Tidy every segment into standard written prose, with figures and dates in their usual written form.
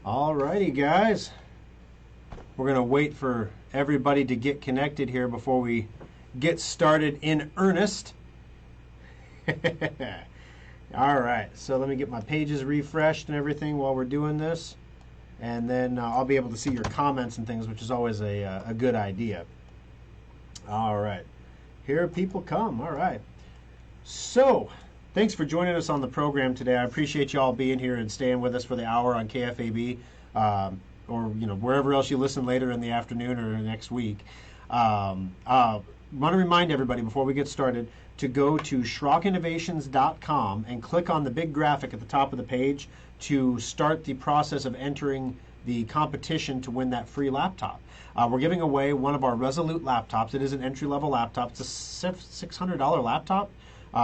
Alrighty, guys. We're going to wait for everybody to get connected here before we get started in earnest. All right, so let me get my pages refreshed and everything while we're doing this. And then I'll be able to see your comments and things, which is always a good idea. All right. Here people come. All right. So, thanks for joining us on the program today. I appreciate you all being here and staying with us for the hour on KFAB, or wherever else you listen later in the afternoon or next week. Want to remind everybody before we get started to go to SchrockInnovations.com and click on the big graphic at the top of the page to start the process of entering the competition to win that free laptop. We're giving away one of our Resolute laptops. It is an entry-level laptop. It's a $600 laptop.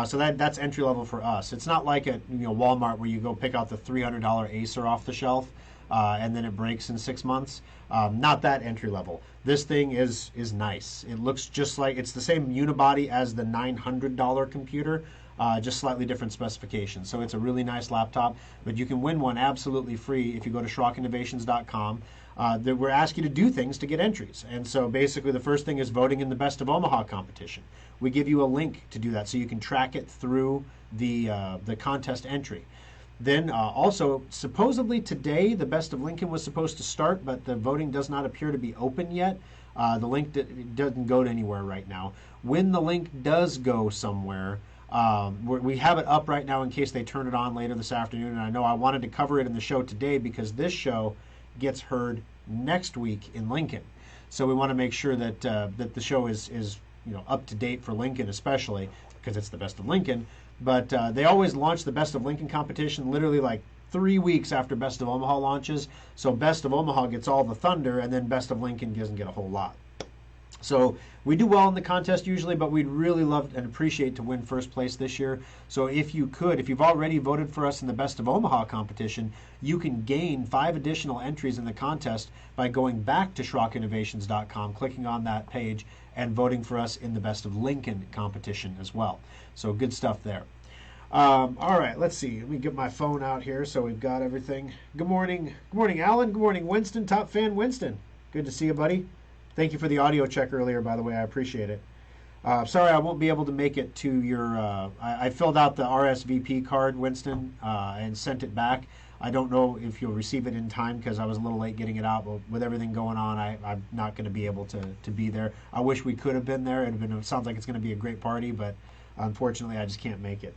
So that's entry level for us. It's not like at Walmart where you go pick out the $300 Acer off the shelf and then it breaks in 6 months. Not that entry level. This thing is nice. It looks just like it's the same unibody as the $900 computer, just slightly different specifications. So it's a really nice laptop, but you can win one absolutely free if you go to SchrockInnovations.com. We're asking you to do things to get entries. And so basically the first thing is voting in the Best of Omaha competition. We give you a link to do that so you can track it through the contest entry. Then also, supposedly today, the Best of Lincoln was supposed to start, but the voting does not appear to be open yet. The link doesn't go to anywhere right now. When the link does go somewhere, we have it up right now in case they turn it on later this afternoon. And I know I wanted to cover it in the show today because this show gets heard next week in Lincoln. So we want to make sure that that the show is up to date for Lincoln, especially because it's the Best of Lincoln. But they always launch the Best of Lincoln competition literally like 3 weeks after Best of Omaha launches. So Best of Omaha gets all the thunder, and then Best of Lincoln doesn't get a whole lot. So we do well in the contest usually, but we'd really love and appreciate to win first place this year. So if you've already voted for us in the Best of Omaha competition, you can gain 5 additional entries in the contest by going back to SchrockInnovations.com, clicking on that page, and voting for us in the Best of Lincoln competition as well. So good stuff there. All right, let's see. Let me get my phone out here so we've got everything. Good morning. Good morning, Alan. Good morning, Winston. Top fan Winston. Good to see you, buddy. Thank you for the audio check earlier, by the way. I appreciate it. Sorry I won't be able to make it to your... I filled out the RSVP card, Winston, and sent it back. I don't know if you'll receive it in time because I was a little late getting it out, but with everything going on, I'm not going to be able to be there. I wish we could have been there. It sounds like it's going to be a great party, but unfortunately I just can't make it.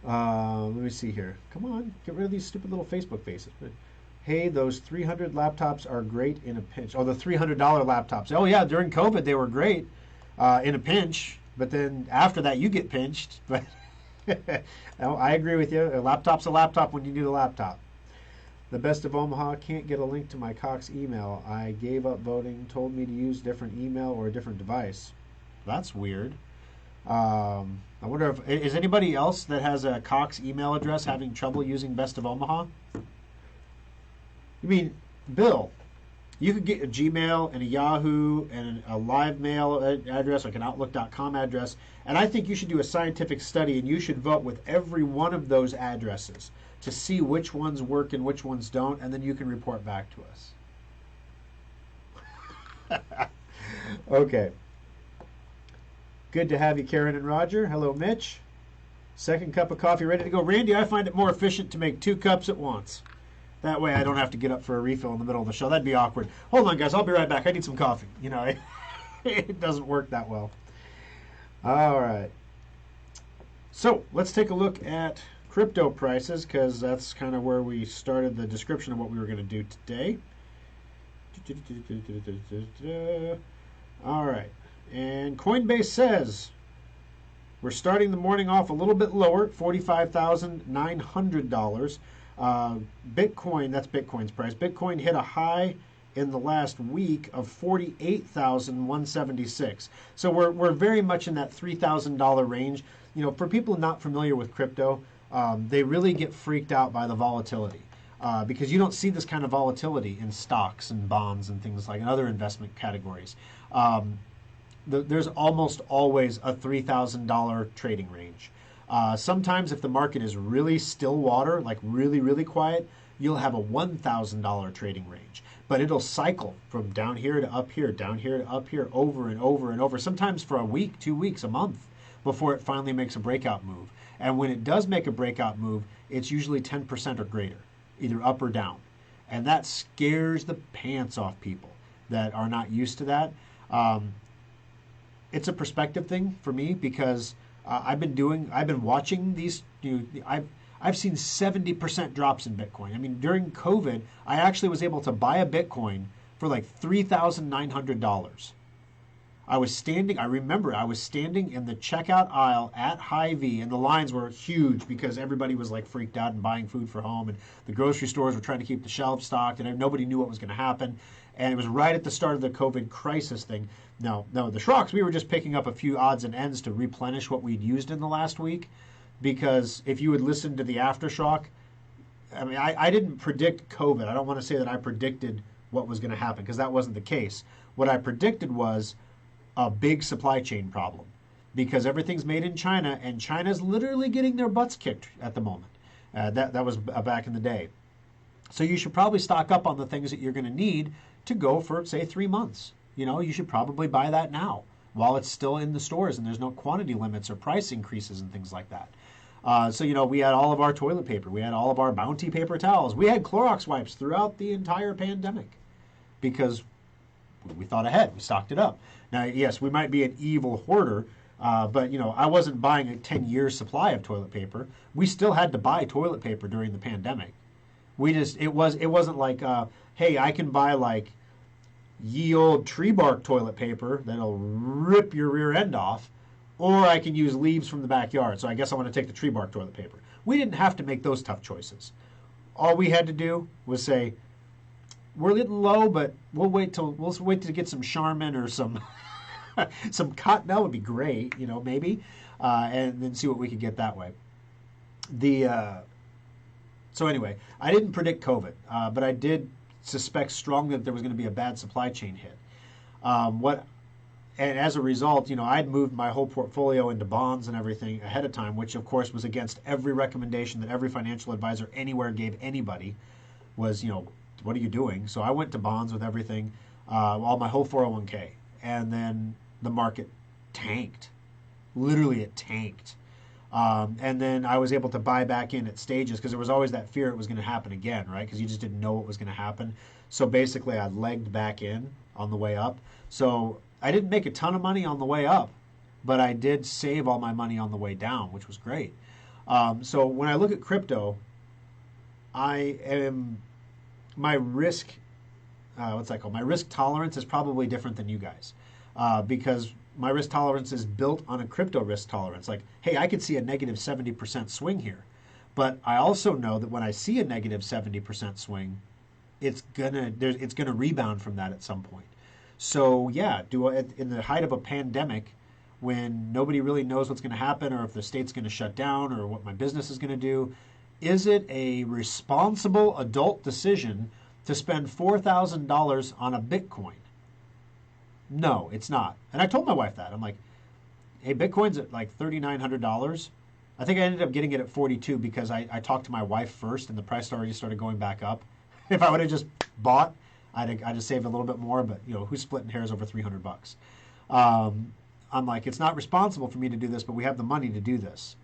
Let me see here. Come on, get rid of these stupid little Facebook faces. Hey, those 300 laptops are great in a pinch. Oh, the $300 laptops. Oh, yeah, during COVID, they were great in a pinch. But then after that, you get pinched. But no, I agree with you. A laptop's a laptop when you need a laptop. The Best of Omaha can't get a link to my Cox email. I gave up voting, told me to use different email or a different device. That's weird. I wonder if... Is anybody else that has a Cox email address having trouble using Best of Omaha? You mean, Bill, you could get a Gmail and a Yahoo and a live mail address, like an Outlook.com address, and I think you should do a scientific study and you should vote with every one of those addresses to see which ones work and which ones don't, and then you can report back to us. Okay. Good to have you, Karen and Roger. Hello, Mitch. Second cup of coffee ready to go. Randy, I find it more efficient to make 2 cups at once. That way I don't have to get up for a refill in the middle of the show. That'd be awkward. Hold on, guys. I'll be right back. I need some coffee. It doesn't work that well. All right. So let's take a look at crypto prices because that's kind of where we started the description of what we were going to do today. All right. And Coinbase says we're starting the morning off a little bit lower, $45,900. Bitcoin, that's Bitcoin's price. Bitcoin hit a high in the last week of 48,176. So we're very much in that $3,000 range. For people not familiar with crypto, they really get freaked out by the volatility because you don't see this kind of volatility in stocks and bonds and things like other investment categories. There's almost always a $3,000 trading range. Sometimes if the market is really still water, like really, really quiet, you'll have a $1,000 trading range. But it'll cycle from down here to up here, down here to up here, over and over and over, sometimes for a week, 2 weeks, a month, before it finally makes a breakout move. And when it does make a breakout move, it's usually 10% or greater, either up or down. And that scares the pants off people that are not used to that. It's a perspective thing for me because I've been watching these. I've seen 70% drops in Bitcoin. I mean, during COVID, I actually was able to buy a Bitcoin for like $3,900. I remember I was standing in the checkout aisle at Hy-Vee, and the lines were huge because everybody was like freaked out and buying food for home, and the grocery stores were trying to keep the shelves stocked, and nobody knew what was going to happen. And it was right at the start of the COVID crisis thing. No, the Schrocks, we were just picking up a few odds and ends to replenish what we'd used in the last week. Because if you would listen to the After Schrock, I mean, I didn't predict COVID. I don't want to say that I predicted what was going to happen because that wasn't the case. What I predicted was a big supply chain problem because everything's made in China, and China's literally getting their butts kicked at the moment. That was back in the day. So you should probably stock up on the things that you're going to need to go for, say, 3 months. You should probably buy that now while it's still in the stores and there's no quantity limits or price increases and things like that. So we had all of our toilet paper. We had all of our Bounty paper towels. We had Clorox wipes throughout the entire pandemic because we thought ahead. We stocked it up. Now, yes, we might be an evil hoarder, but, I wasn't buying a 10-year supply of toilet paper. We still had to buy toilet paper during the pandemic. It wasn't like, hey, I can buy like ye old tree bark toilet paper that'll rip your rear end off, or I can use leaves from the backyard. So I guess I want to take the tree bark toilet paper. We didn't have to make those tough choices. All we had to do was say, we're getting low, but we'll wait to get some Charmin or some some Cottonelle would be great, maybe, and then see what we could get that way. So anyway, I didn't predict COVID, but I did suspect strongly that there was going to be a bad supply chain hit. And as a result, I'd moved my whole portfolio into bonds and everything ahead of time, which of course was against every recommendation that every financial advisor anywhere gave anybody was, what are you doing? So I went to bonds with everything, all my whole 401k. And then the market tanked. Literally it tanked. And then I was able to buy back in at stages because there was always that fear it was going to happen again, right? Because you just didn't know what was going to happen. So basically I legged back in on the way up. So I didn't make a ton of money on the way up, but I did save all my money on the way down, which was great. So when I look at crypto, my risk, my risk tolerance is probably different than you guys because my risk tolerance is built on a crypto risk tolerance. Like, hey, I could see a negative 70% swing here, but I also know that when I see a negative 70% swing, it's gonna rebound from that at some point. So yeah, in the height of a pandemic, when nobody really knows what's going to happen or if the state's going to shut down or what my business is going to do, is it a responsible adult decision to spend $4,000 on a Bitcoin? No, it's not. And I told my wife that. I'm like, hey, Bitcoin's at like $3,900. I think I ended up getting it at 42 because I talked to my wife first and the price already started going back up. If I would have just bought, I'd have saved a little bit more, but who's splitting hairs over $300? I'm like, it's not responsible for me to do this, but we have the money to do this.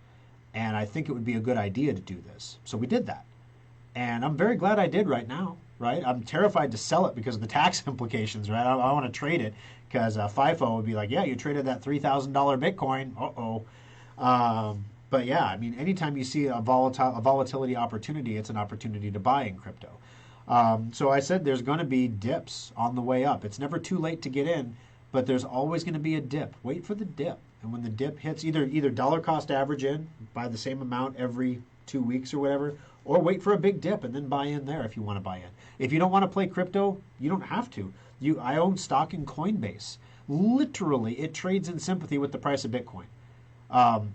And I think it would be a good idea to do this. So we did that. And I'm very glad I did right now, right? I'm terrified to sell it because of the tax implications, right? I want to trade it because FIFO would be like, yeah, you traded that $3,000 Bitcoin. Uh-oh. But yeah, I mean, anytime you see a volatility opportunity, it's an opportunity to buy in crypto. So I said there's going to be dips on the way up. It's never too late to get in, but there's always going to be a dip. Wait for the dip. And when the dip hits, either dollar cost average in, buy the same amount every 2 weeks or whatever, or wait for a big dip and then buy in there if you want to buy in. If you don't want to play crypto, you don't have to. I own stock in Coinbase. Literally, it trades in sympathy with the price of Bitcoin.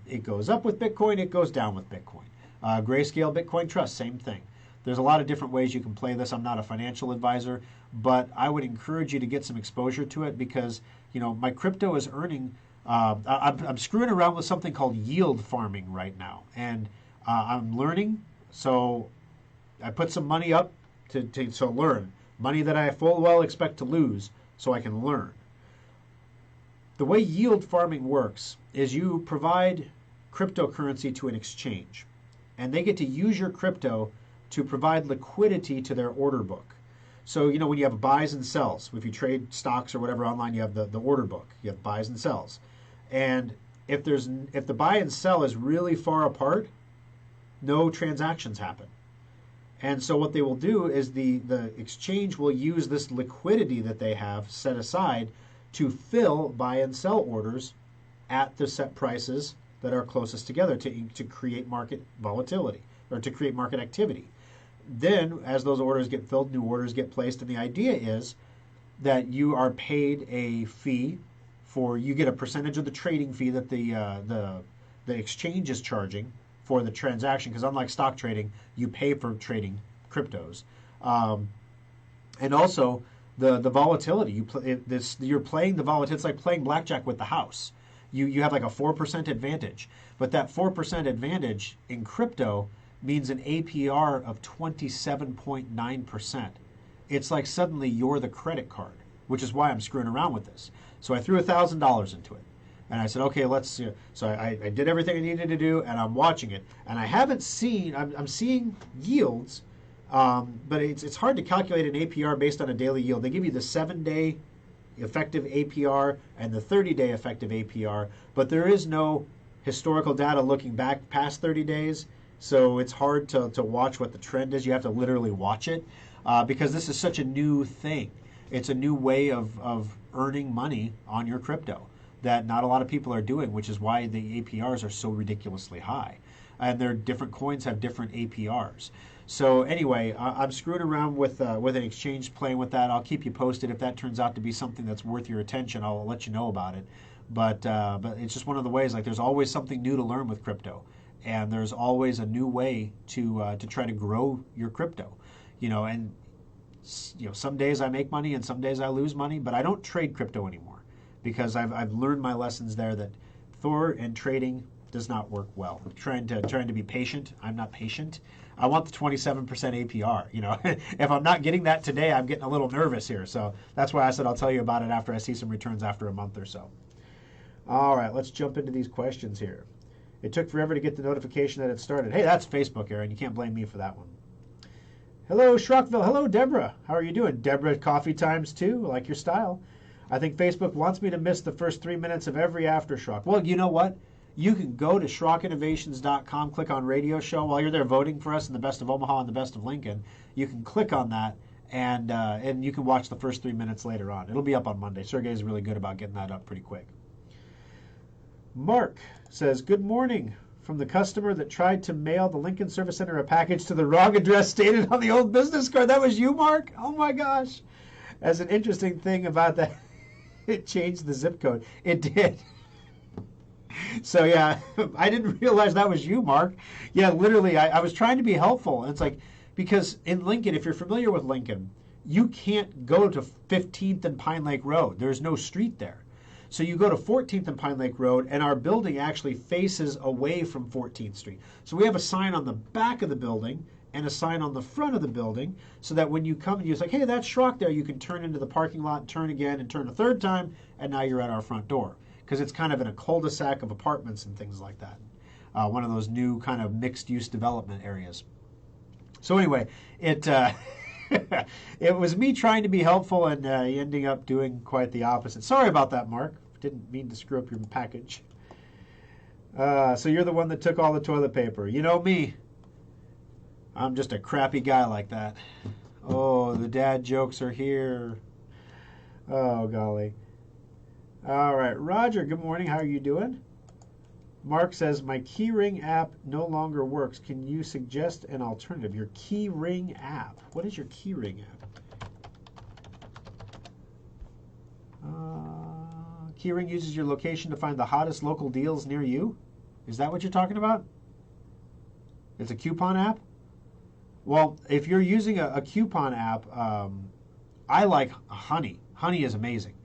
It goes up with Bitcoin, it goes down with Bitcoin. Grayscale Bitcoin Trust, same thing. There's a lot of different ways you can play this. I'm not a financial advisor, but I would encourage you to get some exposure to it because, my crypto is earning, I'm screwing around with something called yield farming right now. And I'm learning. So I put some money up to learn. Money that I full well expect to lose so I can learn. The way yield farming works is you provide cryptocurrency to an exchange, and they get to use your crypto to provide liquidity to their order book. So, when you have buys and sells, if you trade stocks or whatever online, you have the order book. You have buys and sells. And if the buy and sell is really far apart, no transactions happen. And so what they will do is the exchange will use this liquidity that they have set aside to fill buy and sell orders at the set prices that are closest together to create market volatility or to create market activity. Then, as those orders get filled, new orders get placed, and the idea is that you are paid a fee you get a percentage of the trading fee that the exchange is charging for the transaction, because unlike stock trading, you pay for trading cryptos, and also the volatility. You're playing the volatility. It's like playing blackjack with the house. You have like a 4% advantage, but that 4% advantage in crypto means an APR of 27.9%. It's like suddenly you're the credit card, which is why I'm screwing around with this. So I threw $1,000 into it. And I said, okay, let's. So I did everything I needed to do, and I'm watching it. And I haven't seen. I'm seeing yields, but it's hard to calculate an APR based on a daily yield. They give you the 7-day effective APR and the 30-day effective APR, but there is no historical data looking back past 30 days. So it's hard to watch what the trend is. You have to literally watch it because this is such a new thing. It's a new way of earning money on your crypto that not a lot of people are doing, which is why the APRs are so ridiculously high. And their different coins have different APRs. So anyway, I'm screwing around with an exchange, playing with that. I'll keep you posted. If that turns out to be something that's worth your attention, I'll let you know about it. But it's just one of the ways, like there's always something new to learn with crypto. And there's always a new way to try to grow your crypto. Some days I make money and some days I lose money, but I don't trade crypto anymore because I've learned my lessons there that Thor and trading does not work well. I'm trying to be patient. I'm not patient. I want the 27% APR. If I'm not getting that today, I'm getting a little nervous here. So that's why I said I'll tell you about it after I see some returns after a month or so. All right, let's jump into these questions here. It took forever to get the notification that it started. Hey, that's Facebook, Aaron. You can't blame me for that one. Hello, Schrockville. Hello, Deborah. How are you doing? Deborah, coffee times too. I like your style. I think Facebook wants me to miss the first 3 minutes of every After Schrock. Well, you know what? You can go to SchrockInnovations.com, click on radio show. While you're there voting for us in the Best of Omaha and the Best of Lincoln, you can click on that, and you can watch the first 3 minutes later on. It'll be up on Monday. Sergey's really good about getting that up pretty quick. Mark says, good morning. From the customer that tried to mail the Lincoln Service Center a package to the wrong address stated on the old business card. That was you, Mark? Oh, my gosh. As an interesting thing about that, it changed the zip code. It did. So, yeah, I didn't realize that was you, Mark. Yeah, literally, I was trying to be helpful. And it's like, because in Lincoln, if you're familiar with Lincoln, you can't go to 15th and Pine Lake Road. There's no street there. So you go to 14th and Pine Lake Road, and our building actually faces away from 14th Street. So we have a sign on the back of the building and a sign on the front of the building so that when you come and you're like, hey, that's Schrock there, you can turn into the parking lot, turn again, and turn a third time, and now you're at our front door. Because it's kind of in a cul-de-sac of apartments and things like that. One of those new kind of mixed-use development areas. So anyway, it was me trying to be helpful and ending up doing quite the opposite. Sorry about that, Mark. Didn't mean to screw up your package. So you're the one that took all the toilet paper. You know me. I'm just a crappy guy like that. Oh, the dad jokes are here. Oh, golly. All right. Roger, good morning. How are you doing? Mark says, my Keyring app no longer works. Can you suggest an alternative? Your Keyring app. What is your Keyring app? Keyring uses your location to find the hottest local deals near you? Is that what you're talking about? It's a coupon app? Well, if you're using a coupon app, I like Honey. Honey is amazing.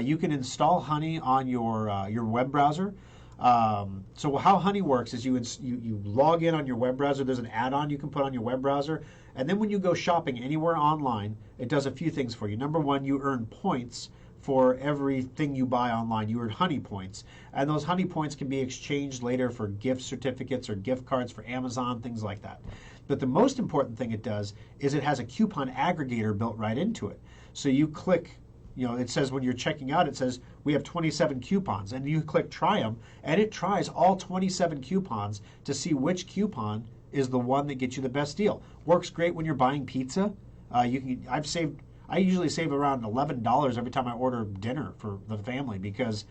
You can install Honey on your web browser. So how Honey works is you log in on your web browser. There's an add-on you can put on your web browser, and then when you go shopping anywhere online, it does a few things for you. Number one, you earn points for everything you buy online. You earn Honey points, and those Honey points can be exchanged later for gift certificates or gift cards for Amazon, things like that. But the most important thing it does is it has a coupon aggregator built right into it. So you click, it says when you're checking out, it says we have 27 coupons, and you click try them, and it tries all 27 coupons to see which coupon is the one that gets you the best deal. Works great when you're buying pizza. I usually save around $11 every time I order dinner for the family because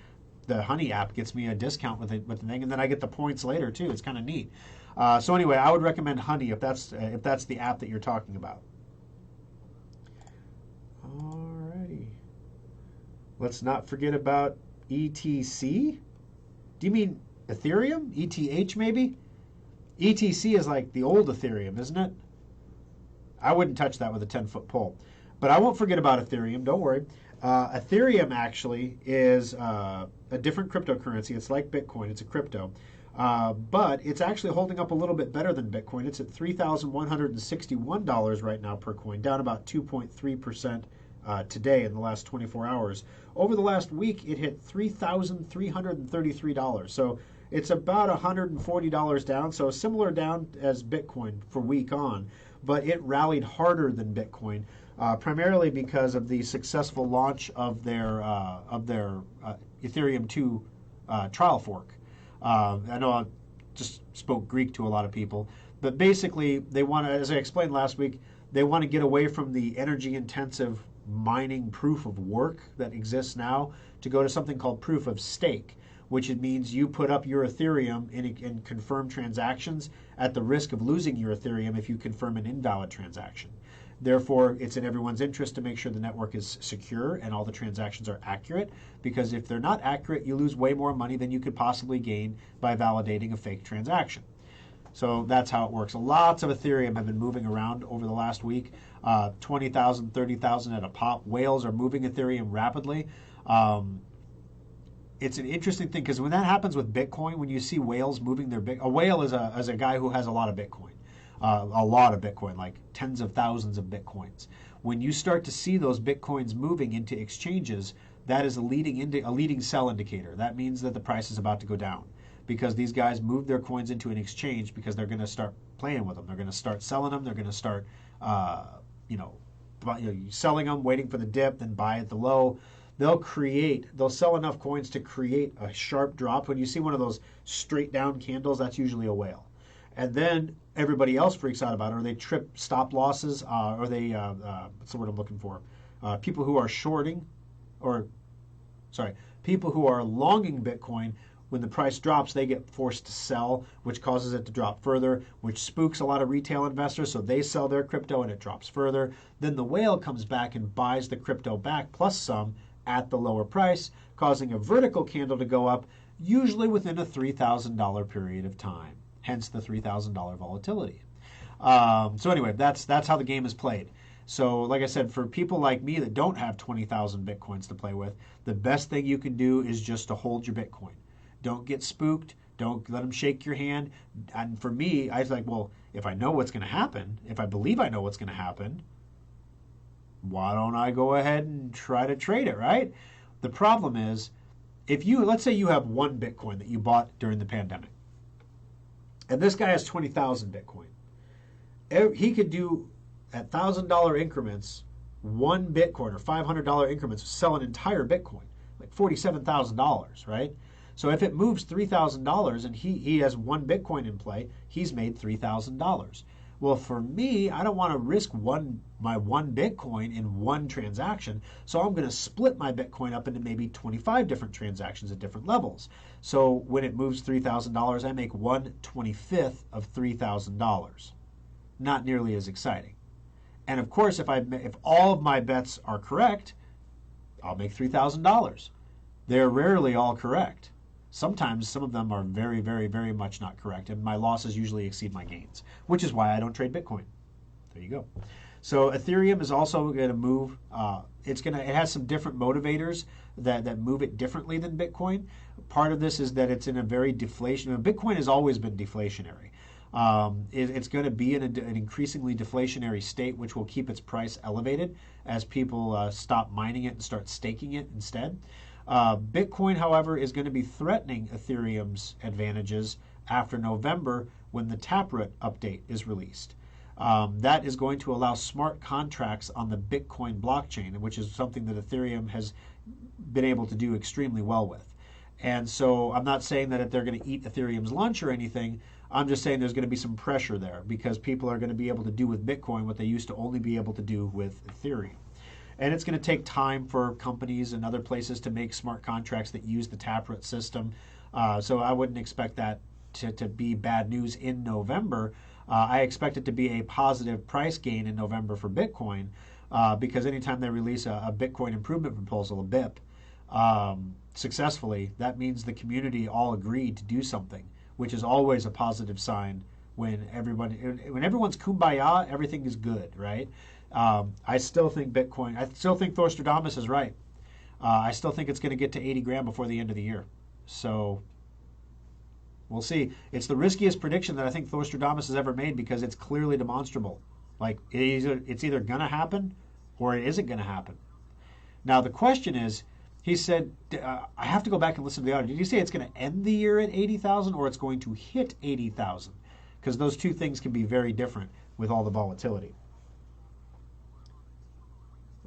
the Honey app gets me a discount with the thing, and then I get the points later too. It's kind of neat. So anyway, I would recommend Honey if that's the app that you're talking about. Alrighty. Let's not forget about ETC. Do you mean Ethereum? ETH maybe? ETC is like the old Ethereum, isn't it? I wouldn't touch that with a 10-foot pole. But I won't forget about Ethereum, don't worry. Ethereum actually is a different cryptocurrency. It's like Bitcoin, it's a crypto. But it's actually holding up a little bit better than Bitcoin. It's at $3,161 right now per coin, down about 2.3% today in the last 24 hours. Over the last week, it hit $3,333. So it's about $140 down, so similar down as Bitcoin for week on, but it rallied harder than Bitcoin, primarily because of the successful launch of their Ethereum 2 trial fork. I know I just spoke Greek to a lot of people, but basically they want to, as I explained last week, they want to get away from the energy-intensive mining proof of work that exists now to go to something called proof of stake, which it means you put up your Ethereum in confirmed transactions at the risk of losing your Ethereum if you confirm an invalid transaction. Therefore, it's in everyone's interest to make sure the network is secure and all the transactions are accurate, because if they're not accurate, you lose way more money than you could possibly gain by validating a fake transaction. So that's how it works. Lots of Ethereum have been moving around over the last week. 20,000, 30,000 at a pop. Whales are moving Ethereum rapidly. It's an interesting thing because when that happens with Bitcoin, when you see whales moving their a whale is a guy who has a lot of Bitcoin. Like tens of thousands of Bitcoins. When you start to see those Bitcoins moving into exchanges, that is a leading sell indicator. That means that the price is about to go down, because these guys move their coins into an exchange because they're going to start playing with them. They're going to start selling them. They're going to start, selling them, waiting for the dip, then buy at the low. They'll sell enough coins to create a sharp drop. When you see one of those straight down candles, that's usually a whale. And then everybody else freaks out about it, or they trip stop losses, or they, what's the word I'm looking for? People who are people who are longing Bitcoin, when the price drops, they get forced to sell, which causes it to drop further, which spooks a lot of retail investors, so they sell their crypto and it drops further. Then the whale comes back and buys the crypto back, plus some, at the lower price, causing a vertical candle to go up, usually within a $3,000 period of time. Hence the $3,000 volatility. So anyway, that's how the game is played. So like I said, for people like me that don't have 20,000 Bitcoins to play with, the best thing you can do is just to hold your Bitcoin. Don't get spooked. Don't let them shake your hand. And for me, I was like, well, if I know what's going to happen, if I believe I know what's going to happen, why don't I go ahead and try to trade it, right? The problem is, let's say you have one Bitcoin that you bought during the pandemic, and this guy has 20,000 Bitcoin. He could do at $1,000 increments, one Bitcoin, or $500 increments, sell an entire Bitcoin, like $47,000, right? So if it moves $3,000 and he has one Bitcoin in play, he's made $3,000. Well, for me, I don't want to risk my one Bitcoin in one transaction, so I'm going to split my Bitcoin up into maybe 25 different transactions at different levels. So when it moves $3,000, I make 1/25 of $3,000. Not nearly as exciting. And of course, if all of my bets are correct, I'll make $3,000. They're rarely all correct. Sometimes some of them are very, very, very much not correct, and my losses usually exceed my gains, which is why I don't trade Bitcoin. There you go. So Ethereum is also going to move. It has some different motivators that move it differently than Bitcoin. Part of this is that it's in a very deflation. Bitcoin has always been deflationary. It's going to be in an increasingly deflationary state, which will keep its price elevated as people stop mining it and start staking it instead. Bitcoin, however, is going to be threatening Ethereum's advantages after November when the Taproot update is released. That is going to allow smart contracts on the Bitcoin blockchain, which is something that Ethereum has been able to do extremely well with. And so I'm not saying that they're going to eat Ethereum's lunch or anything. I'm just saying there's going to be some pressure there because people are going to be able to do with Bitcoin what they used to only be able to do with Ethereum. And it's going to take time for companies and other places to make smart contracts that use the Taproot system. So I wouldn't expect that to be bad news in November. I expect it to be a positive price gain in November for Bitcoin because anytime they release a Bitcoin improvement proposal, a BIP, successfully, that means the community all agreed to do something, which is always a positive sign when everyone's kumbaya, everything is good, right? I still think Bitcoin, I still think Thorstradamus is right. I still think it's going to get to 80 grand before the end of the year. So we'll see. It's the riskiest prediction that I think Thorstradamus has ever made because it's clearly demonstrable. Like it's either going to happen or it isn't going to happen. Now the question is, he said, I have to go back and listen to the audio. Did he say it's going to end the year at 80,000 or it's going to hit 80,000? Because those two things can be very different with all the volatility.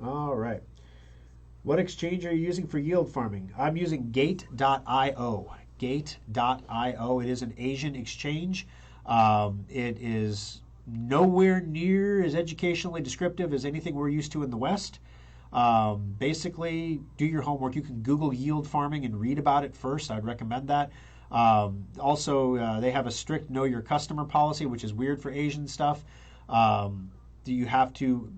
All right. What exchange are you using for yield farming? I'm using Gate.io. Gate.io. It is an Asian exchange. It is nowhere near as educationally descriptive as anything we're used to in the West. Basically, do your homework. You can Google yield farming and read about it first. I'd recommend that. Also, they have a strict know your customer policy, which is weird for Asian stuff. You have to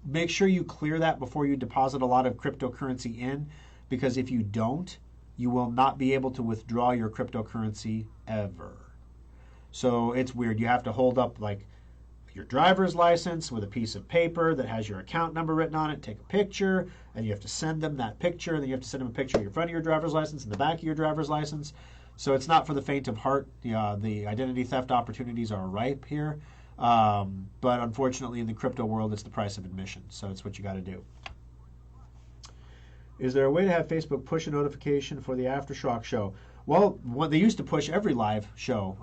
make sure you clear that before you deposit a lot of cryptocurrency in, because if you don't, you will not be able to withdraw your cryptocurrency ever. So it's weird. You have to hold up like your driver's license with a piece of paper that has your account number written on it, take a picture, and you have to send them that picture, and then you have to send them a picture of your front of your driver's license and the back of your driver's license. So it's not for the faint of heart. The identity theft opportunities are ripe here. But unfortunately, in the crypto world, it's the price of admission. So it's what you got to do. Is there a way to have Facebook push a notification for the After Schrock show? Well, they used to push every live show.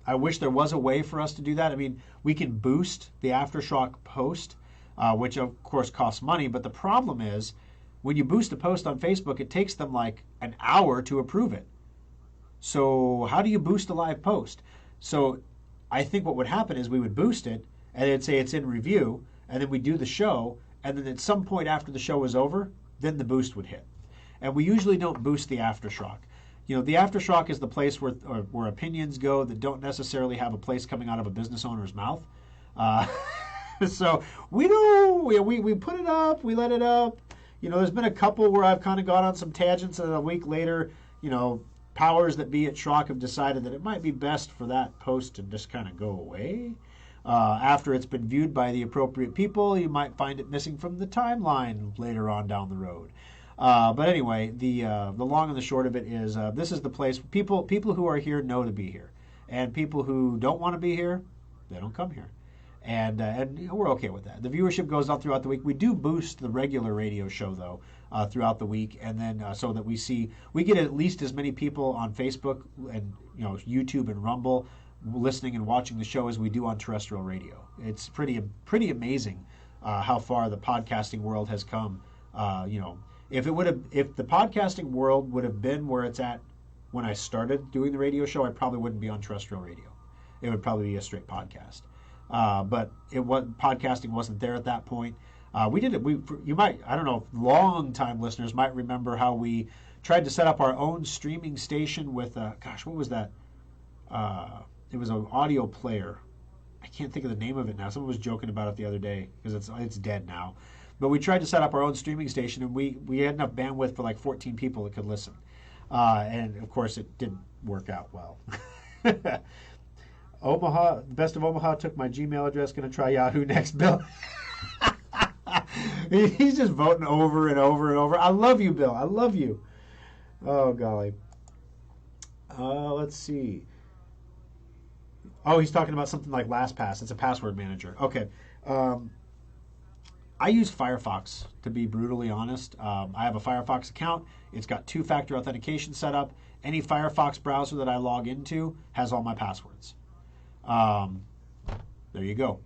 I wish there was a way for us to do that. I mean, we can boost the After Schrock post, which of course costs money. But the problem is, when you boost a post on Facebook, it takes them like an hour to approve it. So how do you boost a live post? So I think what would happen is we would boost it, and it'd say it's in review, and then we do the show, and then at some point after the show is over, then the boost would hit. And we usually don't boost the After Schrock. The After Schrock is the place where opinions go that don't necessarily have a place coming out of a business owner's mouth. So we put it up, we let it up. There's been a couple where I've kind of gone on some tangents, and a week later, powers that be at Schrock have decided that it might be best for that post to just kind of go away. After it's been viewed by the appropriate people, you might find it missing from the timeline later on down the road. But anyway, the long and the short of it is this is the place people who are here know to be here, and people who don't want to be here, they don't come here, and we're okay with that. The viewership goes up throughout the week. We do boost the regular radio show though throughout the week, and then so that we get at least as many people on Facebook and YouTube and Rumble listening and watching the show as we do on terrestrial radio. It's pretty amazing how far the podcasting world has come. If the podcasting world would have been where it's at when I started doing the radio show, I probably wouldn't be on terrestrial radio. It would probably be a straight podcast. But podcasting wasn't there at that point. We did it. I don't know, long-time listeners might remember how we tried to set up our own streaming station with, what was that? It was an audio player. I can't think of the name of it now. Someone was joking about it the other day because it's dead now. But we tried to set up our own streaming station, and we had enough bandwidth for like 14 people that could listen. And of course, it didn't work out well. Omaha, Best of Omaha took my Gmail address. Going to try Yahoo next, Bill. He's just voting over and over and over. I love you, Bill. I love you. Oh, golly. Let's see. Oh, he's talking about something like LastPass. It's a password manager. Okay. I use Firefox, to be brutally honest. I have a Firefox account. It's got two-factor authentication set up. Any Firefox browser that I log into has all my passwords. There you go.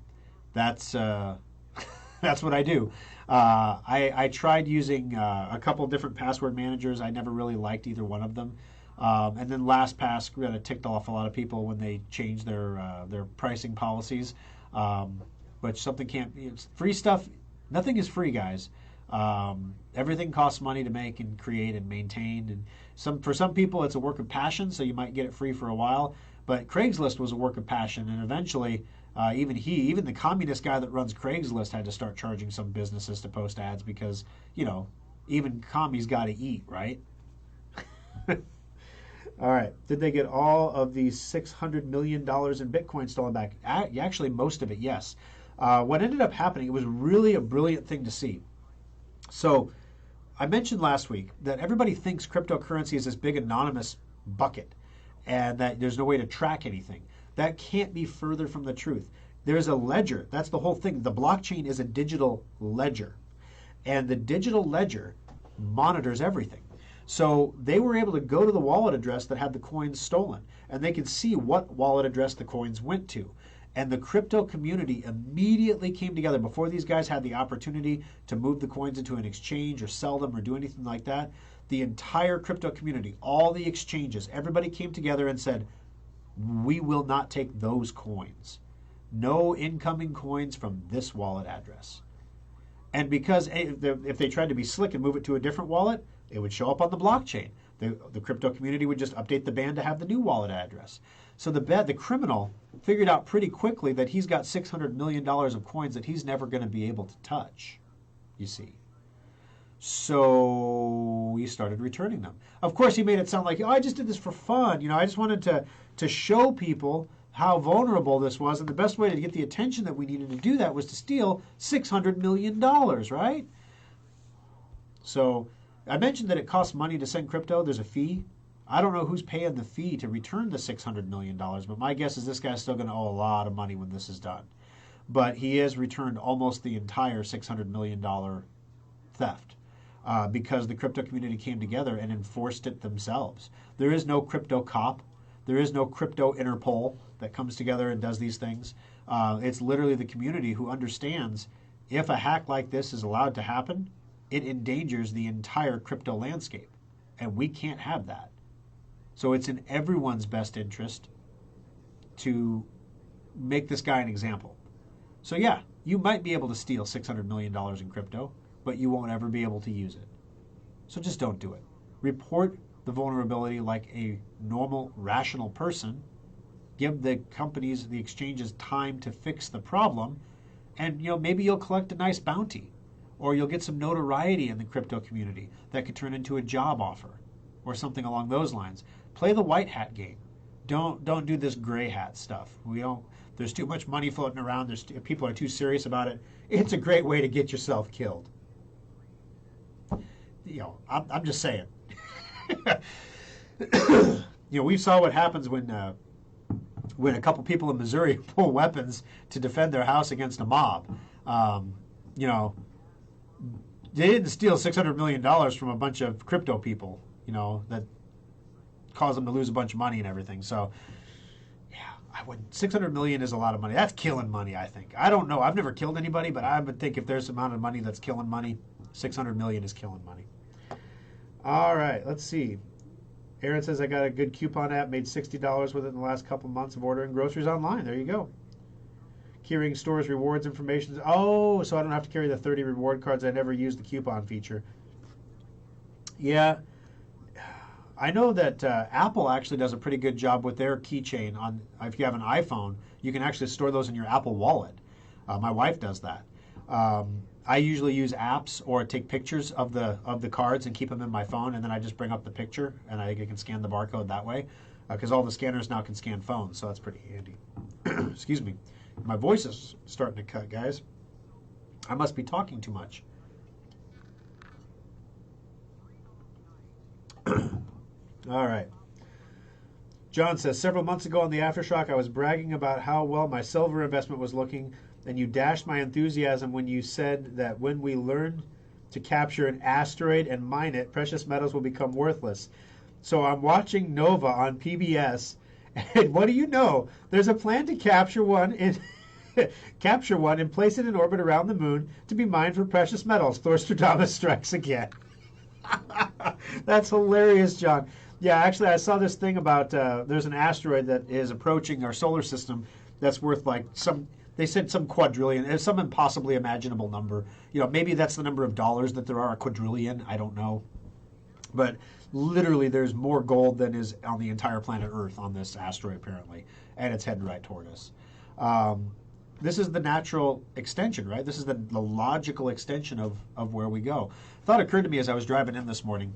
That's that's what I do. I tried using a couple different password managers. I never really liked either one of them. And then LastPass really ticked off a lot of people when they changed their pricing policies. But something can't be free stuff. Nothing is free, guys. Everything costs money to make and create and maintain. And for some people, it's a work of passion, so you might get it free for a while. But Craigslist was a work of passion, and eventually, even the communist guy that runs Craigslist had to start charging some businesses to post ads because, even commies got to eat, right? All right. Did they get all of the $600 million in Bitcoin stolen back? Actually, most of it, yes. What ended up happening, it was really a brilliant thing to see. So I mentioned last week that everybody thinks cryptocurrency is this big anonymous bucket and that there's no way to track anything. That can't be further from the truth. There's a ledger. That's the whole thing. The blockchain is a digital ledger. And the digital ledger monitors everything. So they were able to go to the wallet address that had the coins stolen, and they could see what wallet address the coins went to. And the crypto community immediately came together before these guys had the opportunity to move the coins into an exchange or sell them or do anything like that. The entire crypto community, all the exchanges, everybody came together and said, we will not take those coins. No incoming coins from this wallet address. And because if they tried to be slick and move it to a different wallet, it would show up on the blockchain. The crypto community would just update the band to have the new wallet address. So the criminal figured out pretty quickly that he's got $600 million of coins that he's never going to be able to touch, you see. So he started returning them. Of course, he made it sound like, I just did this for fun. I just wanted to show people how vulnerable this was, and the best way to get the attention that we needed to do that was to steal $600 million, right? So I mentioned that it costs money to send crypto. There's a fee. I don't know who's paying the fee to return the $600 million, but my guess is this guy's still going to owe a lot of money when this is done. But he has returned almost the entire $600 million theft because the crypto community came together and enforced it themselves. There is no crypto cop. There is no crypto Interpol that comes together and does these things. It's literally the community who understands if a hack like this is allowed to happen, it endangers the entire crypto landscape. And we can't have that. So it's in everyone's best interest to make this guy an example. So yeah, you might be able to steal $600 million in crypto, but you won't ever be able to use it. So just don't do it. Report the vulnerability like a normal, rational person. Give the companies, the exchanges, time to fix the problem, and maybe you'll collect a nice bounty, or you'll get some notoriety in the crypto community that could turn into a job offer, or something along those lines. Play the white hat game. Don't do this gray hat stuff. There's too much money floating around. People are too serious about it. It's a great way to get yourself killed. I'm just saying. We saw what happens when a couple people in Missouri pull weapons to defend their house against a mob. They didn't steal $600 million from a bunch of crypto people, that caused them to lose a bunch of money and everything. So, yeah, I wouldn't. $600 million is a lot of money. That's killing money, I think. I don't know. I've never killed anybody, but I would think if there's an amount of money that's killing money, $600 million is killing money. All right, let's see. Aaron says, I got a good coupon app, made $60 with it in the last couple months of ordering groceries online. There you go. Carrying stores rewards information. Oh, so I don't have to carry the 30 reward cards. I never used the coupon feature. Yeah. I know that Apple actually does a pretty good job with their keychain. If you have an iPhone, you can actually store those in your Apple Wallet. My wife does that. I usually use apps or take pictures of the cards and keep them in my phone, and then I just bring up the picture and I can scan the barcode that way. because all the scanners now can scan phones, so that's pretty handy. Excuse me. My voice is starting to cut, guys. I must be talking too much. All right. John says, several months ago on the Aftershock, I was bragging about how well my silver investment was looking, and you dashed my enthusiasm when you said that when we learn to capture an asteroid and mine it, precious metals will become worthless. So I'm watching Nova on PBS, and what do you know? There's a plan to capture one and place it in orbit around the moon to be mined for precious metals. Thorstradamus strikes again. That's hilarious, John. Yeah, actually, I saw this thing about there's an asteroid that is approaching our solar system that's worth like they said some quadrillion, it's some impossibly imaginable number. You know, maybe that's the number of dollars that there are, a quadrillion, I don't know. But literally, there's more gold than is on the entire planet Earth on this asteroid, apparently, and it's heading right toward us. This is the natural extension, right? This is the logical extension of where we go. Thought occurred to me as I was driving in this morning.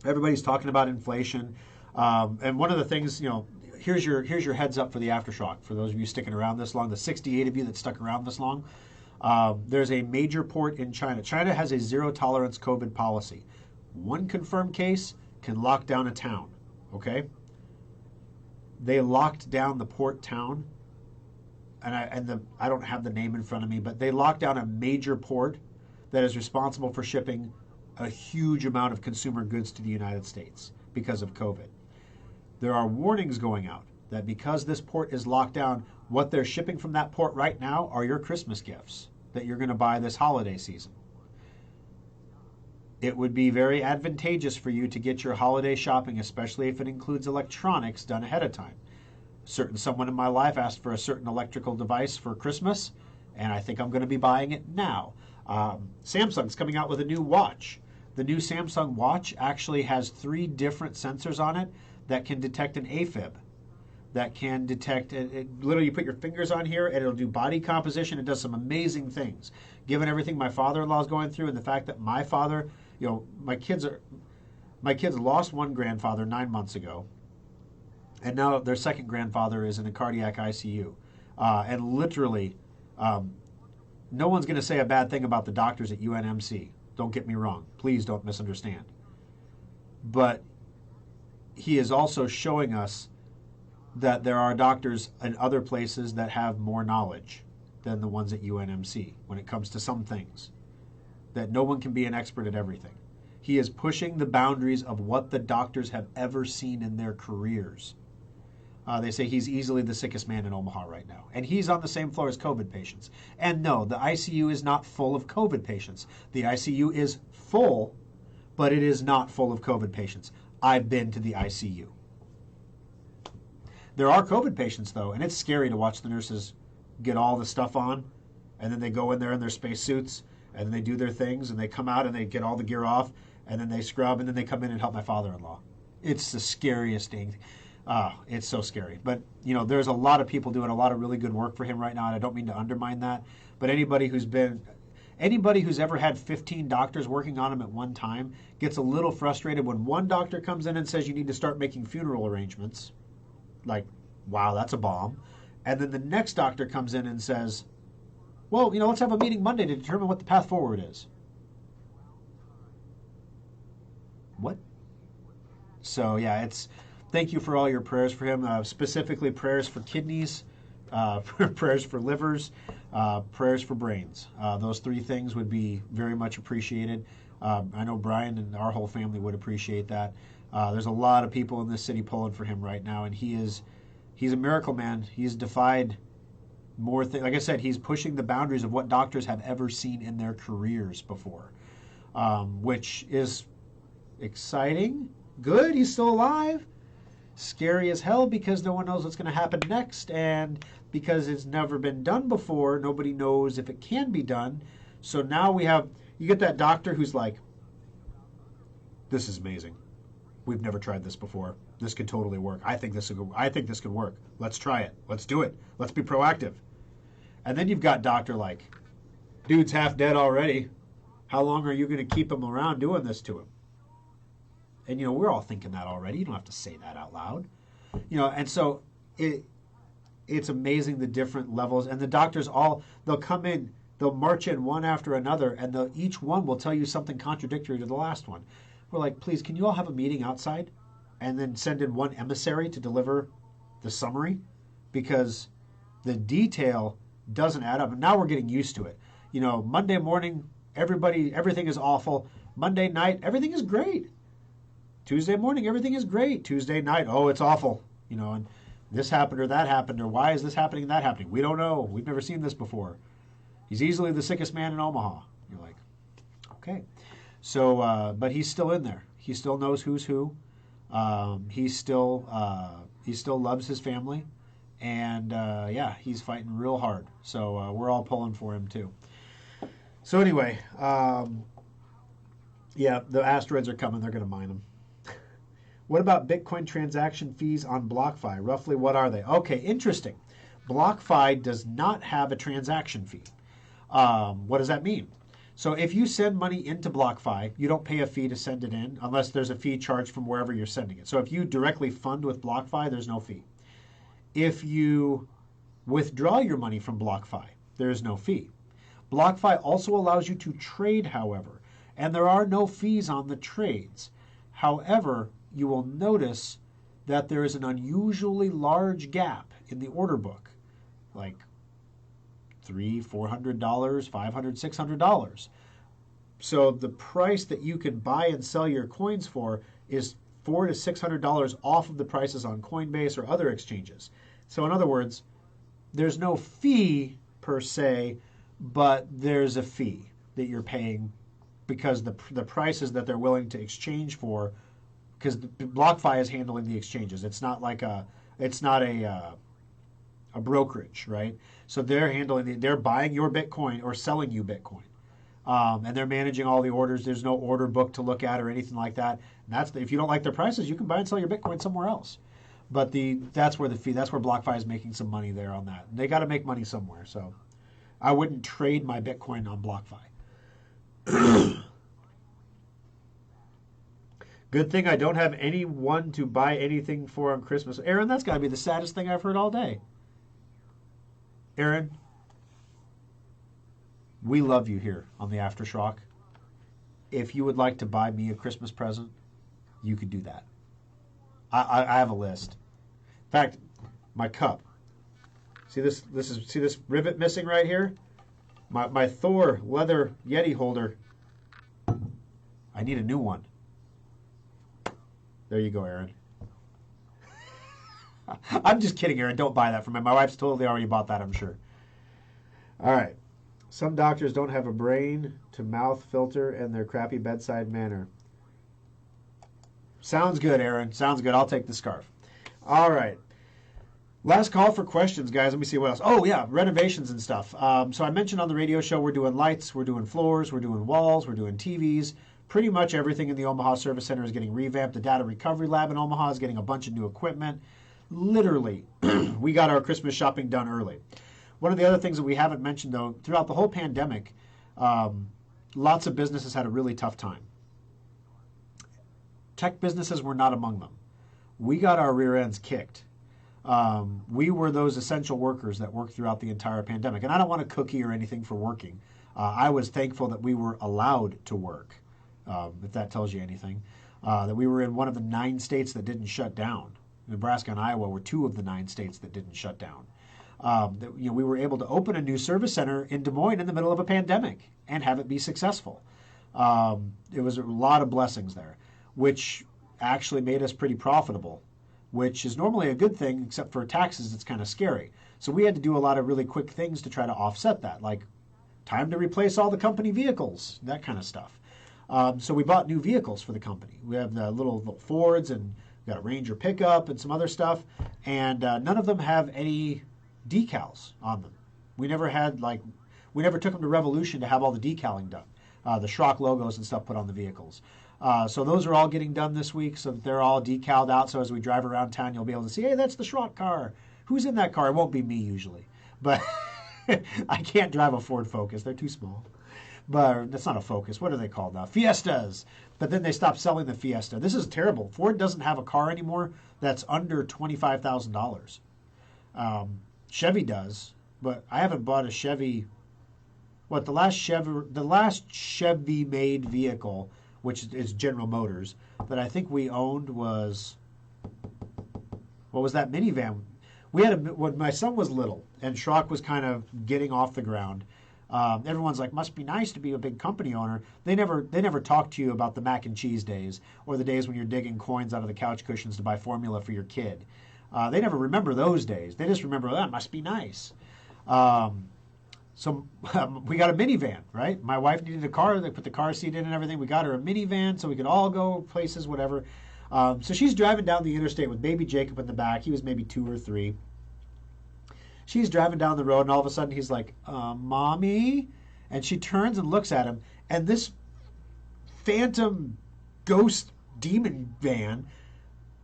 Everybody's talking about inflation, and one of the things, you know, here's your heads up for the Aftershock. For those of you sticking around this long, the 68 of you that stuck around this long, there's a major port in China. China has a zero tolerance COVID policy. One confirmed case can lock down a town. Okay, they locked down the port town, and I don't have the name in front of me, but they locked down a major port that is responsible for shipping a huge amount of consumer goods to the United States because of COVID. There are warnings going out that because this port is locked down, what they're shipping from that port right now are your Christmas gifts that you're going to buy this holiday season. It would be very advantageous for you to get your holiday shopping, especially if it includes electronics, done ahead of time. Someone in my life asked for a certain electrical device for Christmas, and I think I'm going to be buying it now. Samsung's coming out with a new watch. The new Samsung watch actually has 3 different sensors on it that can detect an AFib, that can detect, literally you put your fingers on here and it'll do body composition. It does some amazing things. Given everything my father-in-law is going through and the fact that my father, you know, my kids lost one grandfather 9 months ago, and now their second grandfather is in a cardiac ICU. And literally, no one's going to say a bad thing about the doctors at UNMC. Don't get me wrong. Please don't misunderstand. But he is also showing us that there are doctors in other places that have more knowledge than the ones at UNMC when it comes to some things. That no one can be an expert at everything. He is pushing the boundaries of what the doctors have ever seen in their careers. They say he's easily the sickest man in Omaha right now. And he's on the same floor as COVID patients. And no, the ICU is not full of COVID patients. The ICU is full, but it is not full of COVID patients. I've been to the ICU. There are COVID patients, though, and it's scary to watch the nurses get all the stuff on, and then they go in there in their spacesuits, and then they do their things, and they come out and they get all the gear off, and then they scrub, and then they come in and help my father-in-law. It's the scariest thing. It's so scary. But, you know, there's a lot of people doing a lot of really good work for him right now, and I don't mean to undermine that. But anybody who's ever had 15 doctors working on him at one time gets a little frustrated when one doctor comes in and says you need to start making funeral arrangements. Like, wow, that's a bomb. And then the next doctor comes in and says, well, you know, let's have a meeting Monday to determine what the path forward is. What? So, yeah, thank you for all your prayers for him, specifically prayers for kidneys, prayers for livers, prayers for brains. Those 3 things would be very much appreciated. I know Brian and our whole family would appreciate that. There's a lot of people in this city pulling for him right now, and he's a miracle man. He's defied more things. Like I said, he's pushing the boundaries of what doctors have ever seen in their careers before, which is exciting. Good, he's still alive. Scary as hell because no one knows what's going to happen next, and because it's never been done before, nobody knows if it can be done. So now you get that doctor who's like, this is amazing. We've never tried this before. This could totally work. I think this could work. Let's try it. Let's do it. Let's be proactive. And then you've got doctor like, dude's half dead already. How long are you going to keep him around doing this to him? And, you know, we're all thinking that already. You don't have to say that out loud. And so it's amazing the different levels. And the doctors they'll come in, they'll march in one after another, and each one will tell you something contradictory to the last one. We're like, please, can you all have a meeting outside and then send in one emissary to deliver the summary? Because the detail doesn't add up. And now we're getting used to it. Monday morning, everything is awful. Monday night, everything is great. Tuesday morning, everything is great. Tuesday night, oh, it's awful. And this happened or that happened, or why is this happening and that happening? We don't know. We've never seen this before. He's easily the sickest man in Omaha. You're like, okay. So, but he's still in there. He still knows who's who. He still loves his family. And, he's fighting real hard. So we're all pulling for him, too. So anyway, the asteroids are coming. They're going to mine them. What about Bitcoin transaction fees on BlockFi? Roughly, what are they? Okay, interesting. BlockFi does not have a transaction fee. What does that mean? So if you send money into BlockFi, you don't pay a fee to send it in unless there's a fee charged from wherever you're sending it. So if you directly fund with BlockFi, there's no fee. If you withdraw your money from BlockFi, there is no fee. BlockFi also allows you to trade, however, and there are no fees on the trades. However, you will notice that there is an unusually large gap in the order book, like $300, $400, $500, $600. So the price that you can buy and sell your coins for is $400 to $600 off of the prices on Coinbase or other exchanges. So in other words, there's no fee per se, but there's a fee that you're paying because the prices that they're willing to exchange for, because BlockFi is handling the exchanges. It's not a brokerage, right? So they're buying your Bitcoin or selling you Bitcoin, and they're managing all the orders. There's no order book to look at or anything like that. And if you don't like their prices, you can buy and sell your Bitcoin somewhere else. But that's where BlockFi is making some money there on that. And they got to make money somewhere. So I wouldn't trade my Bitcoin on BlockFi. Good thing I don't have anyone to buy anything for on Christmas. Aaron, that's got to be the saddest thing I've heard all day. Aaron, we love you here on the After Schrock. If you would like to buy me a Christmas present, you could do that. I have a list. In fact, my cup. See this rivet missing right here? My Thor leather Yeti holder. I need a new one. There you go, Aaron. I'm just kidding, Aaron. Don't buy that from me. My wife's totally already bought that, I'm sure. All right. Some doctors don't have a brain-to-mouth filter and their crappy bedside manner. Sounds good, Aaron. Sounds good. I'll take the scarf. All right. Last call for questions, guys. Let me see what else. Oh, yeah, renovations and stuff. So I mentioned on the radio show we're doing lights, we're doing floors, we're doing walls, we're doing TVs. Pretty much everything in the Omaha Service Center is getting revamped. The Data Recovery Lab in Omaha is getting a bunch of new equipment. Literally, we got our Christmas shopping done early. One of the other things that we haven't mentioned, though, throughout the whole pandemic, lots of businesses had a really tough time. Tech businesses were not among them. We got our rear ends kicked. We were those essential workers that worked throughout the entire pandemic. And I don't want a cookie or anything for working. I was thankful that we were allowed to work, if that tells you anything. That we were in one of the 9 states that didn't shut down. Nebraska and Iowa were 2 of the 9 states that didn't shut down. We were able to open a new service center in Des Moines in the middle of a pandemic and have it be successful. It was a lot of blessings there, which actually made us pretty profitable, which is normally a good thing, except for taxes, it's kind of scary. So we had to do a lot of really quick things to try to offset that, like time to replace all the company vehicles, that kind of stuff. So we bought new vehicles for the company. We have the little Fords, and we got a Ranger pickup and some other stuff, and none of them have any decals on them. We never took them to Revolution to have all the decaling done. The Schrock logos and stuff put on the vehicles. So those are all getting done this week, so that they're all decaled out, so as we drive around town, you'll be able to see, hey, that's the Schrock car. Who's in that car? It won't be me usually, but I can't drive a Ford Focus. They're too small. But that's not a Focus. What are they called now? Fiestas. But then they stopped selling the Fiesta. This is terrible. Ford doesn't have a car anymore that's under $25,000. Chevy does, but I haven't bought a Chevy. What the last Chevy made vehicle, which is General Motors, that I think we owned was, what was that minivan? We had when my son was little and Schrock was kind of getting off the ground. Everyone's like, must be nice to be a big company owner. They never talk to you about the mac and cheese days or the days when you're digging coins out of the couch cushions to buy formula for your kid. They never remember those days. They just remember, that must be nice. So we got a minivan, right? My wife needed a car. They put the car seat in and everything. We got her a minivan so we could all go places, whatever. So she's driving down the interstate with baby Jacob in the back. He was maybe 2 or 3. She's driving down the road, and all of a sudden he's like, Mommy? And she turns and looks at him, and this phantom ghost demon van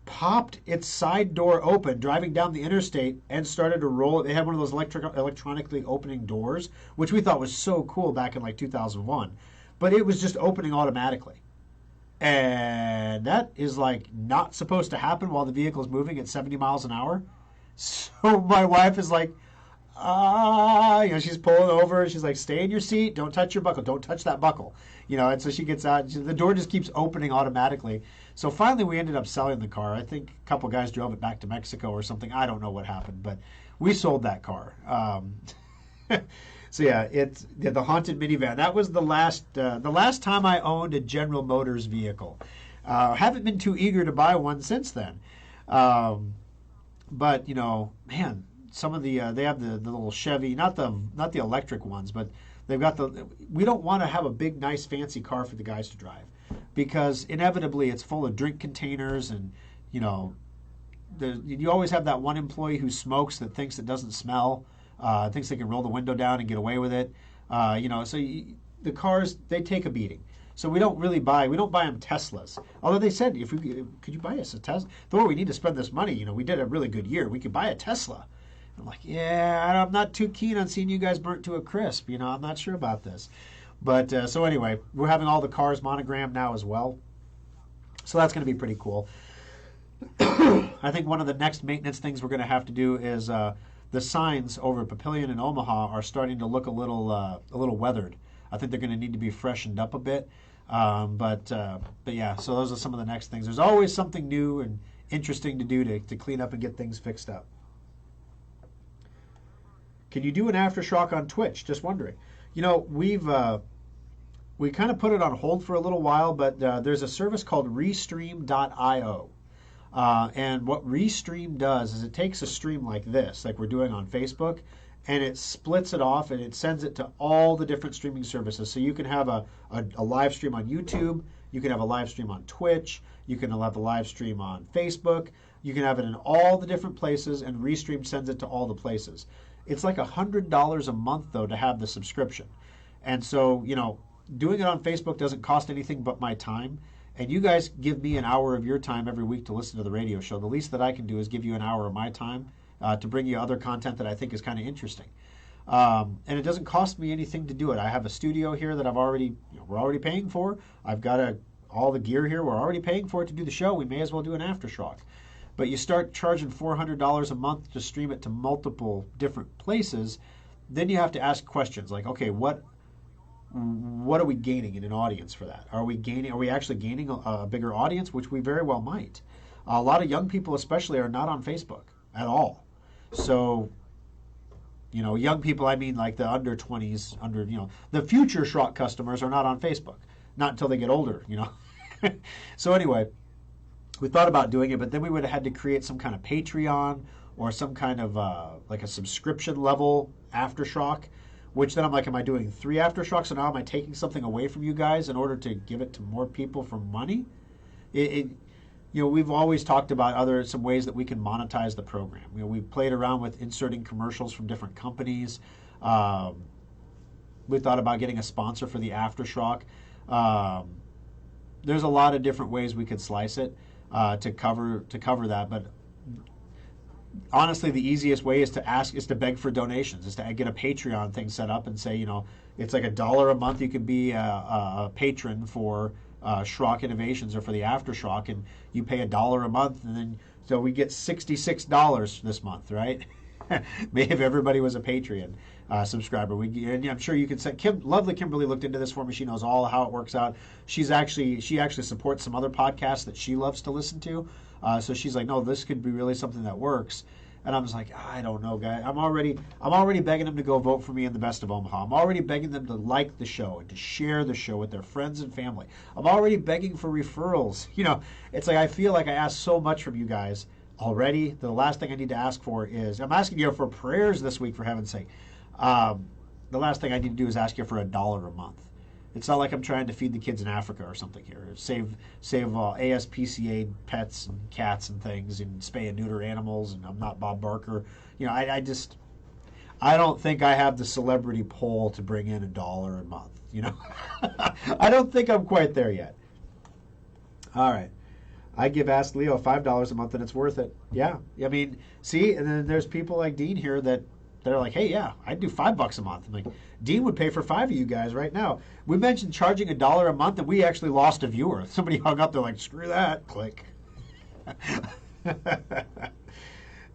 popped its side door open, driving down the interstate, and started to roll. They had one of those electronically opening doors, which we thought was so cool back in like 2001. But it was just opening automatically. And that is like not supposed to happen while the vehicle is moving at 70 miles an hour. So my wife is like, she's pulling over. She's like, stay in your seat. Don't touch your buckle. Don't touch that buckle. And so she gets out. The door just keeps opening automatically. So finally we ended up selling the car. I think a couple guys drove it back to Mexico or something. I don't know what happened, but we sold that car. So yeah, it's the haunted minivan. That was the last time I owned a General Motors vehicle. Haven't been too eager to buy one since then. But man, some of the they have the little Chevy, not the electric ones, but they've got we don't want to have a big, nice, fancy car for the guys to drive because inevitably it's full of drink containers and you always have that one employee who smokes that thinks it doesn't smell, thinks they can roll the window down and get away with it. So the cars, they take a beating. So we don't buy them Teslas. Although they said, could you buy us a Tesla? Thor, we need to spend this money. We did a really good year. We could buy a Tesla. I'm like, yeah, I'm not too keen on seeing you guys burnt to a crisp. I'm not sure about this. But so anyway, we're having all the cars monogrammed now as well. So that's going to be pretty cool. I think one of the next maintenance things we're going to have to do is the signs over at Papillion in Omaha are starting to look a little weathered. I think they're going to need to be freshened up a bit. But yeah, so those are some of the next things. There's always something new and interesting to do to clean up and get things fixed up. Can you do an After Schrock on Twitch? Just wondering. We kind of put it on hold for a little while, but there's a service called Restream.io. And what Restream does is it takes a stream like this, like we're doing on Facebook, and it splits it off and it sends it to all the different streaming services. So you can have a live stream on YouTube, you can have a live stream on Twitch, you can have a live stream on Facebook, you can have it in all the different places, and Restream sends it to all the places. It's like $100 a month, though, to have the subscription. And so, doing it on Facebook doesn't cost anything but my time. And you guys give me an hour of your time every week to listen to the radio show. The least that I can do is give you an hour of my time to bring you other content that I think is kind of interesting. And it doesn't cost me anything to do it. I have a studio here that we're already paying for. I've got all the gear here. We're already paying for it to do the show. We may as well do an After Schrock. But you start charging $400 a month to stream it to multiple different places, then you have to ask questions like, okay, what are we gaining in an audience for that? Are we actually gaining a bigger audience, which we very well might? A lot of young people especially are not on Facebook at all. So, young people, I mean like the under 20s, the future Schrock customers are not on Facebook, not until they get older, So anyway, we thought about doing it, but then we would have had to create some kind of Patreon or some kind of like a subscription level After Schrock, which then I'm like, am I doing 3 After Schrock? So now am I taking something away from you guys in order to give it to more people for money? We've always talked about some ways that we can monetize the program. We played around with inserting commercials from different companies. We thought about getting a sponsor for the After Schrock. There's a lot of different ways we could slice it to cover that, but honestly, the easiest way is to beg for donations, is to get a Patreon thing set up and say, it's like $1 a month. You could be a patron for Schrock Innovations or for the After Schrock, and you pay $1 a month, and then so we get $66 this month, right? Maybe if everybody was a Patreon subscriber, and I'm sure you could say. Lovely Kimberly looked into this for me. She knows all how it works out. She actually supports some other podcasts that she loves to listen to. So she's like, no, this could be really something that works. And I was like, I don't know, guys. I'm already begging them to go vote for me in the Best of Omaha. I'm already begging them to like the show and to share the show with their friends and family. I'm already begging for referrals. It's like I feel like I asked so much from you guys already. The last thing I need to ask for is, I'm asking you for prayers this week, for heaven's sake. The last thing I need to do is ask you for $1 a month. It's not like I'm trying to feed the kids in Africa or something here. Save ASPCA pets and cats and things, and spay and neuter animals. And I'm not Bob Barker. I don't think I have the celebrity poll to bring in $1 a month. I don't think I'm quite there yet. All right. I give Ask Leo $5 a month, and it's worth it. Yeah. I mean, see, and then there's people like Dean here that they're like, hey, yeah, I'd do $5 a month. I'm like, Dean would pay for 5 of you guys right now. We mentioned charging $1 a month, and we actually lost a viewer. Somebody hung up. They're like, screw that. Click.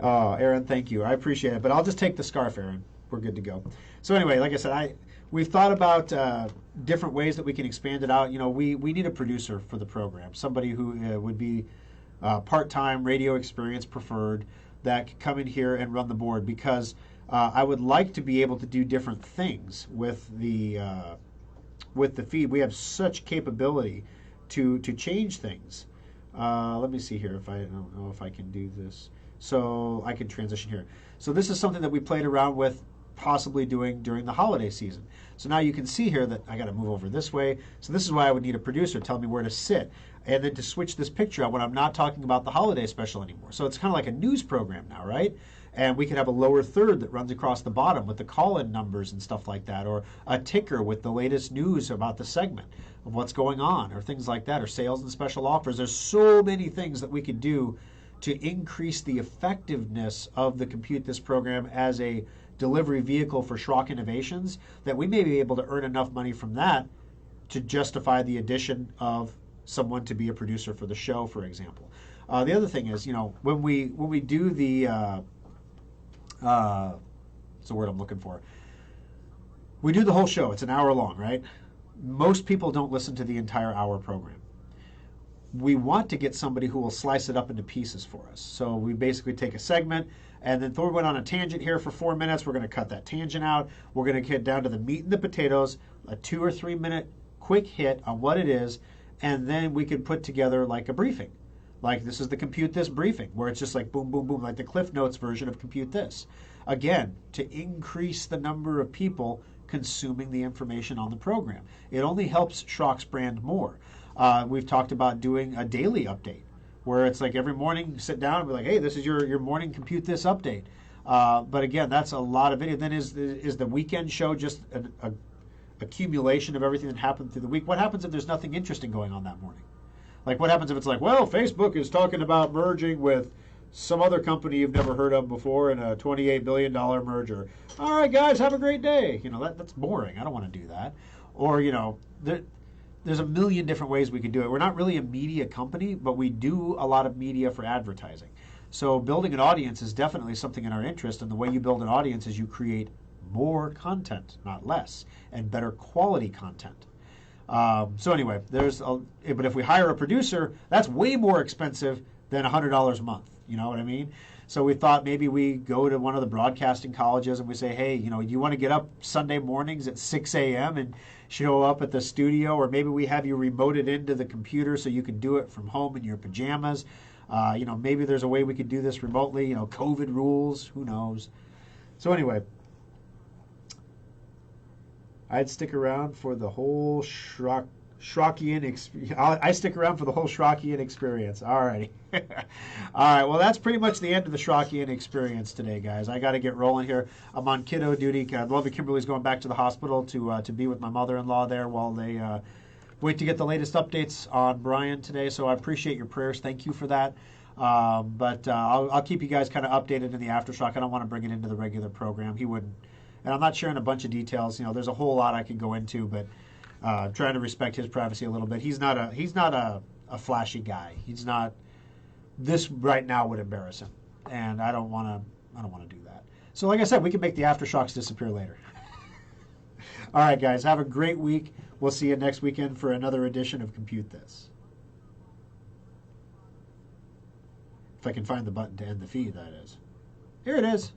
Oh, Aaron, thank you. I appreciate it. But I'll just take the scarf, Aaron. We're good to go. So anyway, like I said, we've thought about different ways that we can expand it out. We need a producer for the program, somebody who would be part-time, radio experience preferred, that could come in here and run the board, because I would like to be able to do different things with the feed. We have such capability to change things. Let me see here. I don't know if I can do this. So I can transition here. So this is something that we played around with, possibly doing during the holiday season. So now you can see here that I got to move over this way. So this is why I would need a producer tell me where to sit, and then to switch this picture out when I'm not talking about the holiday special anymore. So it's kind of like a news program now, right? And we could have a lower third that runs across the bottom with the call-in numbers and stuff like that, or a ticker with the latest news about the segment of what's going on, or things like that, or sales and special offers. There's so many things that we could do to increase the effectiveness of the Compute This program as a delivery vehicle for Schrock Innovations, that we may be able to earn enough money from that to justify the addition of someone to be a producer for the show, for example. The other thing is, when we do the what's the word I'm looking for? We do the whole show. It's an hour long, right? Most people don't listen to the entire hour program. We want to get somebody who will slice it up into pieces for us. So we basically take a segment, and then Thor went on a tangent here for 4 minutes. We're going to cut that tangent out. We're going to get down to the meat and the potatoes, a 2 or 3 minute quick hit on what it is, and then we could put together like a briefing. Like, this is the Compute This briefing, where it's just like boom, boom, boom, like the Cliff Notes version of Compute This. Again, to increase the number of people consuming the information on the program. It only helps Schrock's brand more. We've talked about doing a daily update, where it's like every morning, sit down and be like, hey, this is your morning Compute This update. But again, that's a lot of video. Then is the weekend show just an accumulation of everything that happened through the week? What happens if there's nothing interesting going on that morning? Like, what happens if it's like, well, Facebook is talking about merging with some other company you've never heard of before in a $28 billion merger. All right, guys, have a great day. That's boring. I don't want to do that. Or, there's a million different ways we could do it. We're not really a media company, but we do a lot of media for advertising. So building an audience is definitely something in our interest, and the way you build an audience is you create more content, not less, and better quality content. So anyway, but if we hire a producer, that's way more expensive than $100 a month. You know what I mean? So we thought maybe we go to one of the broadcasting colleges and we say, hey, do you want to get up Sunday mornings at 6 a.m. and show up at the studio? Or maybe we have you remoted into the computer so you can do it from home in your pajamas. Maybe there's a way we could do this remotely. COVID rules, who knows? So anyway, I'd stick around for the whole Schrockian experience. I stick around for the whole Schrockian experience. All righty. All right. Well, that's pretty much the end of the Schrockian experience today, guys. I got to get rolling here. I'm on kiddo duty. I love that Kimberly's going back to the hospital to be with my mother-in-law there while they wait to get the latest updates on Brian today. So I appreciate your prayers. Thank you for that. But I'll keep you guys kind of updated in the aftershock. I don't want to bring it into the regular program. He wouldn't, and I'm not sharing a bunch of details. There's a whole lot I could go into, but trying to respect his privacy a little bit. He's not a flashy guy. He's not. This right now would embarrass him, and I don't want to do that. So, like I said, we can make the aftershocks disappear later. All right, guys, have a great week. We'll see you next weekend for another edition of Compute This. If I can find the button to end the feed, that is. Here it is.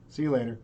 See you later.